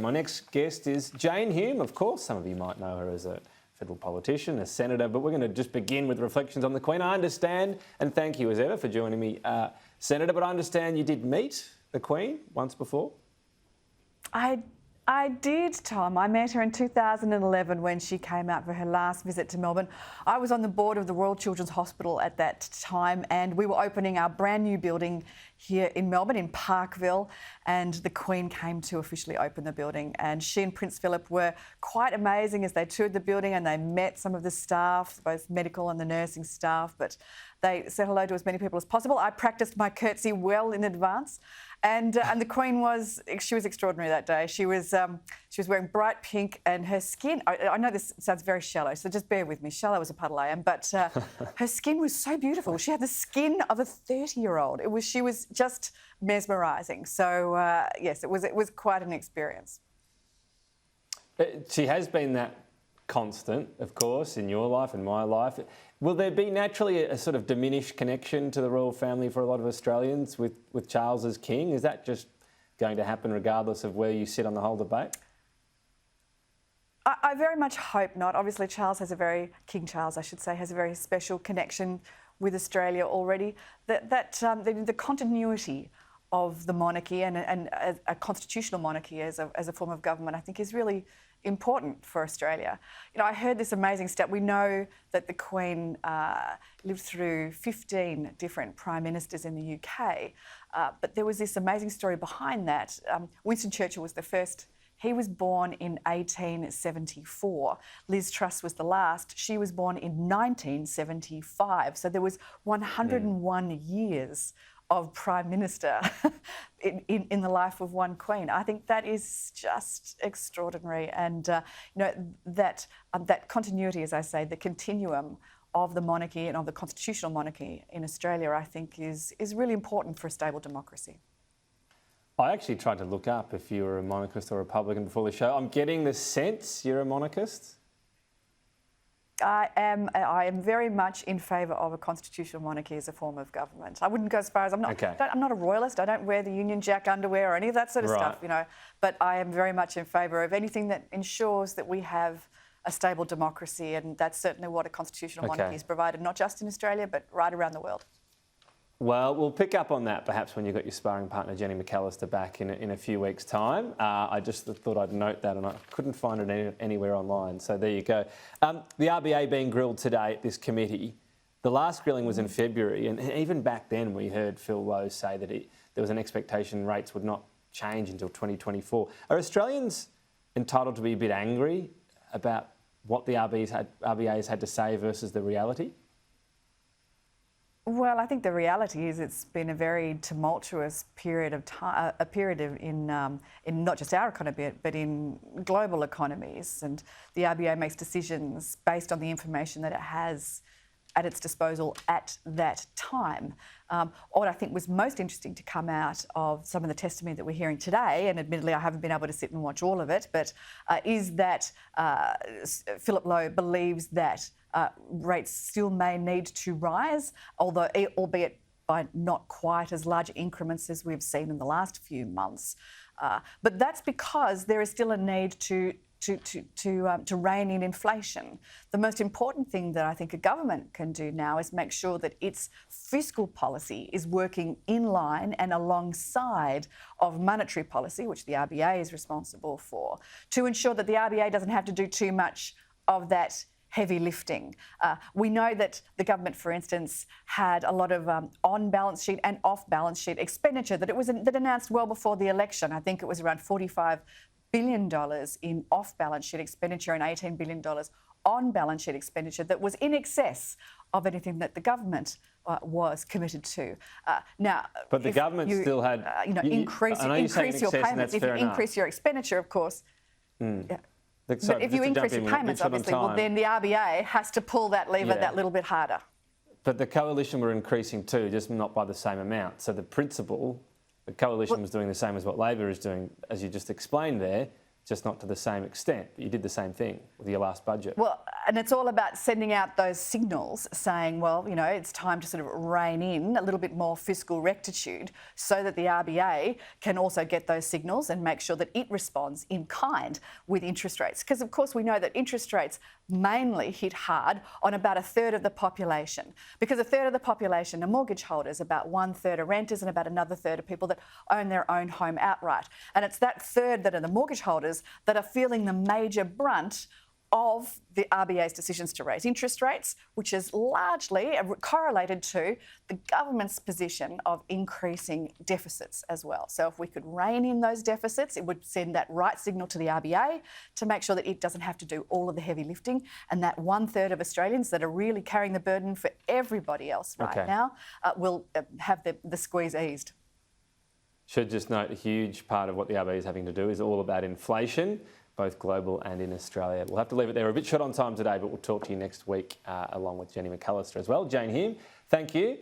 My next guest is Jane Hume, of course. Some of you might know her as a federal politician, a senator, but we're going to just begin with reflections on the Queen. I understand, and thank you as ever for joining me, Senator, but I understand you did meet the Queen once before? I did, Tom. I met her in 2011 when she came out for her last visit to Melbourne. I was on the board of the Royal Children's Hospital at that time, and we were opening our brand new building here in Melbourne, in Parkville, and the Queen came to officially open the building. And she and Prince Philip were quite amazing as they toured the building and they met some of the staff, both medical and the nursing staff, but they said hello to as many people as possible. I practiced my curtsey well in advance. And the Queen she was extraordinary that day. She was wearing bright pink, and her skin, I know this sounds very shallow, so just bear with me. Shallow as a puddle I am, but her skin was so beautiful. She had the skin of a 30-year-old. She was just mesmerising. So, yes, it was quite an experience. She has been that constant, of course, in your life and my life. Will there be naturally a sort of diminished connection to the royal family for a lot of Australians with Charles as king? Is that just going to happen regardless of where you sit on the whole debate? I very much hope not. Obviously, King Charles, I should say, has a very special connection with Australia already. The continuity of the monarchy and a constitutional monarchy as a form of government, I think, is really important for Australia. You know, I heard this amazing stat. We know that the Queen lived through 15 different prime ministers in the UK, but there was this amazing story behind that. Winston Churchill was the first. He was born in 1874. Liz Truss was the last. She was born in 1975. So there was 101 years of Prime Minister in the life of one Queen. I think that is just extraordinary. And, that continuity, as I say, the continuum of the monarchy and of the constitutional monarchy in Australia, I think is really important for a stable democracy. I actually tried to look up if you were a monarchist or Republican before the show. I'm getting the sense you're a monarchist. I am very much in favour of a constitutional monarchy as a form of government. I wouldn't go as far as I'm not a royalist. I don't wear the Union Jack underwear or any of that sort of stuff, you know. But I am very much in favour of anything that ensures that we have a stable democracy, and that's certainly what a constitutional monarchy has provided, not just in Australia, but right around the world. Well, we'll pick up on that perhaps when you've got your sparring partner Jenny McAllister back in a few weeks' time. I just thought I'd note that, and I couldn't find it anywhere online. So there you go. The RBA being grilled today at this committee. The last grilling was in February, and even back then we heard Phil Lowe say that there was an expectation rates would not change until 2024. Are Australians entitled to be a bit angry about what the RBA's had to say versus the reality? Well, I think the reality is it's been a very tumultuous period of time, in not just our economy, but in global economies. And the RBA makes decisions based on the information that it has at its disposal at that time. What I think was most interesting to come out of some of the testimony that we're hearing today, and admittedly I haven't been able to sit and watch all of it, but is that Philip Lowe believes that rates still may need to rise, albeit by not quite as large increments as we've seen in the last few months. But that's because there is still a need to rein in inflation. The most important thing that I think a government can do now is make sure that its fiscal policy is working in line and alongside of monetary policy, which the RBA is responsible for, to ensure that the RBA doesn't have to do too much of that heavy lifting. We know that the government, for instance, had a lot of on-balance sheet and off-balance sheet expenditure that announced well before the election. I think it was around $45 billion in off-balance sheet expenditure and $18 billion on-balance sheet expenditure that was in excess of anything that the government was committed to. But the government still had... increase your payments. If you increase your expenditure, of course... But if you increase your payments, obviously, well, then the RBA has to pull that lever that little bit harder. But the coalition were increasing too, just not by the same amount. So the principle, the coalition was doing the same as what Labor is doing, as you just explained there, just not to the same extent. But you did the same thing with your last budget. Well, and it's all about sending out those signals saying, well, you know, it's time to sort of rein in a little bit more fiscal rectitude so that the RBA can also get those signals and make sure that it responds in kind with interest rates. Because, of course, we know that interest rates mainly hit hard on about a third of the population, because a third of the population are mortgage holders, about 1/3 are renters, and about another third are people that own their own home outright. And it's that third that are the mortgage holders that are feeling the major brunt of the RBA's decisions to raise interest rates, which is largely correlated to the government's position of increasing deficits as well. So if we could rein in those deficits, it would send that right signal to the RBA to make sure that it doesn't have to do all of the heavy lifting, and that 1/3 of Australians that are really carrying the burden for everybody else right now will have the squeeze eased. Should just note a huge part of what the RBA is having to do is all about inflation, both global and in Australia. We'll have to leave it there. We're a bit short on time today, but we'll talk to you next week along with Jenny McAllister as well. Jane Hume, thank you.